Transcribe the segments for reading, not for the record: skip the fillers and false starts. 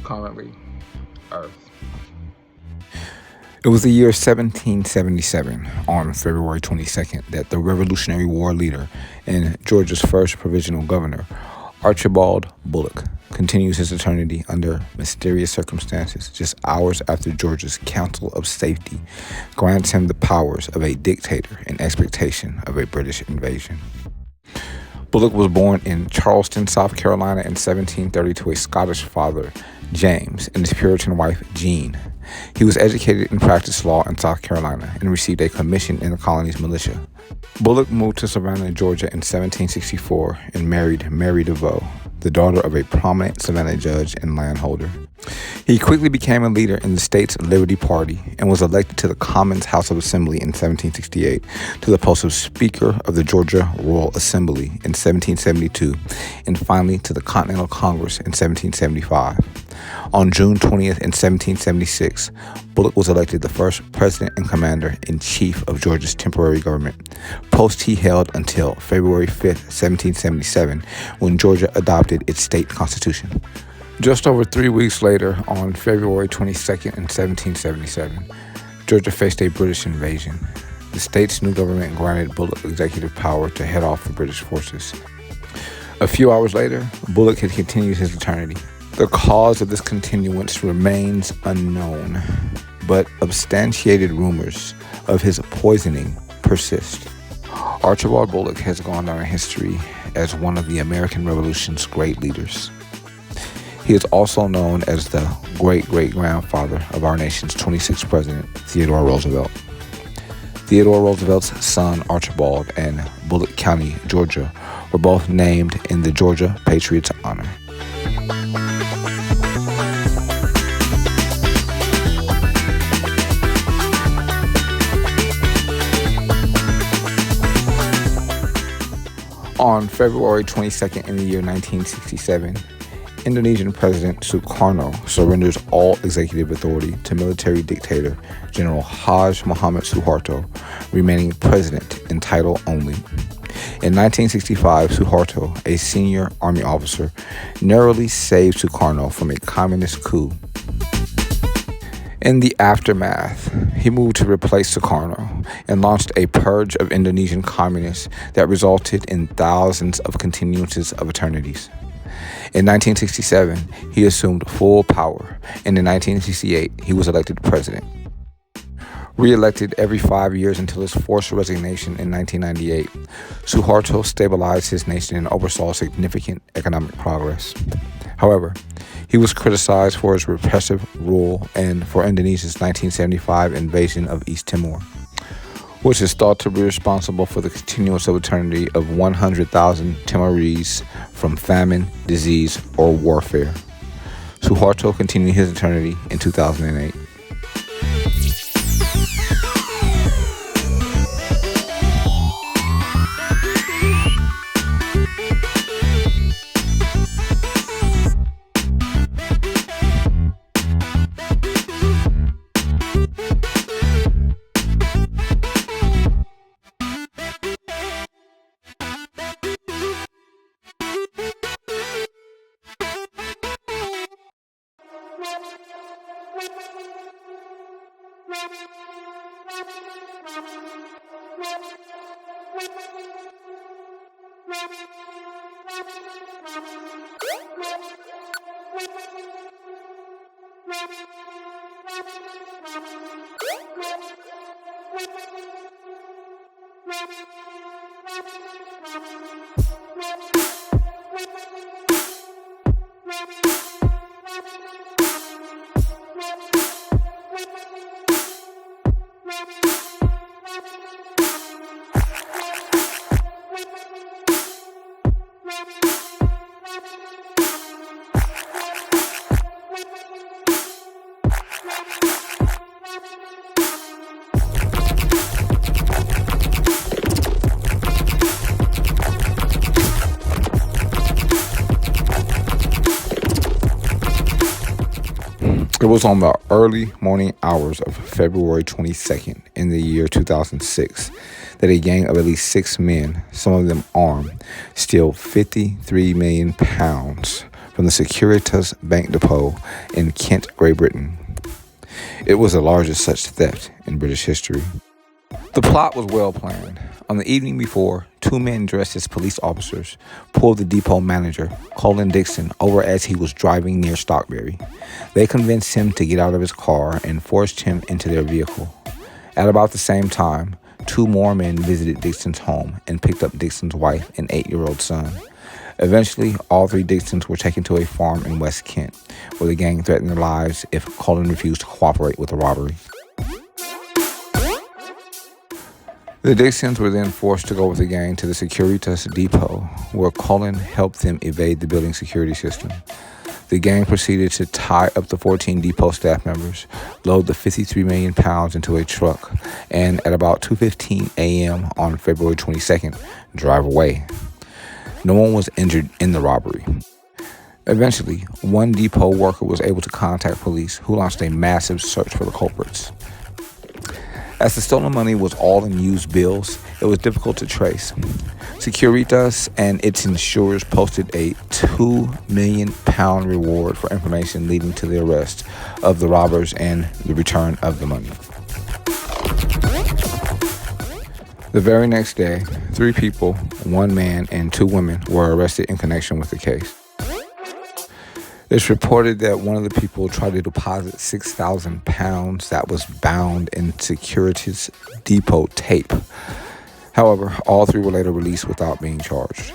currently Earth. It was the year 1777, on February 22nd, that the Revolutionary War leader and Georgia's first provisional governor, Archibald Bulloch, continues his eternity under mysterious circumstances just hours after Georgia's Council of Safety grants him the powers of a dictator in expectation of a British invasion. Bulloch was born in Charleston, South Carolina in 1730 to a Scottish father, James, and his Puritan wife, Jean. He was educated and practiced law in South Carolina and received a commission in the colony's militia. Bulloch moved to Savannah, Georgia in 1764 and married Mary DeVoe, the daughter of a prominent Savannah judge and landholder. He quickly became a leader in the state's Liberty Party and was elected to the Commons House of Assembly in 1768, to the post of Speaker of the Georgia Royal Assembly in 1772, and finally to the Continental Congress in 1775. On June 20th in 1776, Bulloch was elected the first president and commander-in-chief of Georgia's temporary government, post he held until February 5th, 1777, when Georgia adopted its state constitution. Just over 3 weeks later, on February 22nd in 1777, Georgia faced a British invasion. The state's new government granted Bulloch executive power to head off the British forces. A few hours later, Bulloch had continued his eternity. The cause of this continuance remains unknown, but substantiated rumors of his poisoning persist. Archibald Bulloch has gone down in history as one of the American Revolution's great leaders. He is also known as the great-great-grandfather of our nation's 26th president, Theodore Roosevelt. Theodore Roosevelt's son, Archibald, and Bulloch County, Georgia, were both named in the Georgia Patriots' honor. On February 22nd in the year 1967, Indonesian President Sukarno surrenders all executive authority to military dictator General Haj Muhammad Suharto, remaining president in title only. In 1965, Suharto, a senior army officer, narrowly saved Sukarno from a communist coup. In the aftermath, he moved to replace Sukarno and launched a purge of Indonesian communists that resulted in thousands of continuances of eternities. In 1967, he assumed full power, and in 1968, he was elected president. Re-elected every 5 years until his forced resignation in 1998, Suharto stabilized his nation and oversaw significant economic progress. However, he was criticized for his repressive rule and for Indonesia's 1975 invasion of East Timor, which is thought to be responsible for the continuance of eternity of 100,000 Timorese from famine, disease, or warfare. Suharto continued his eternity in 2008. It was on the early morning hours of February 22nd in the year 2006 that a gang of at least 6 men, some of them armed, stole 53 million pounds from the Securitas Bank Depot in Kent, Great Britain. It was the largest such theft in British history. The plot was well planned. On the evening before, two men dressed as police officers pulled the depot manager, Colin Dixon, over as he was driving near Stockbury. They convinced him to get out of his car and forced him into their vehicle. At about the same time, two more men visited Dixon's home and picked up Dixon's wife and 8-year-old son. Eventually, all three Dixons were taken to a farm in West Kent, where the gang threatened their lives if Colin refused to cooperate with the robbery. The Dixons were then forced to go with the gang to the Securitas depot, where Colin helped them evade the building security system. The gang proceeded to tie up the 14 depot staff members, load the 53 million pounds into a truck, and at about 2:15 a.m. on February 22nd, drive away. No one was injured in the robbery. Eventually, one depot worker was able to contact police, who launched a massive search for the culprits. As the stolen money was all in used bills, it was difficult to trace. Securitas and its insurers posted a £2 million reward for information leading to the arrest of the robbers and the return of the money. The very next day, 3 people, 1 man and 2 women, were arrested in connection with the case. It's reported that one of the people tried to deposit £6,000 that was bound in Securitas depot tape. However, all 3 were later released without being charged.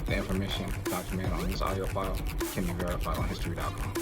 The information documented on this audio file can be verified on history.com.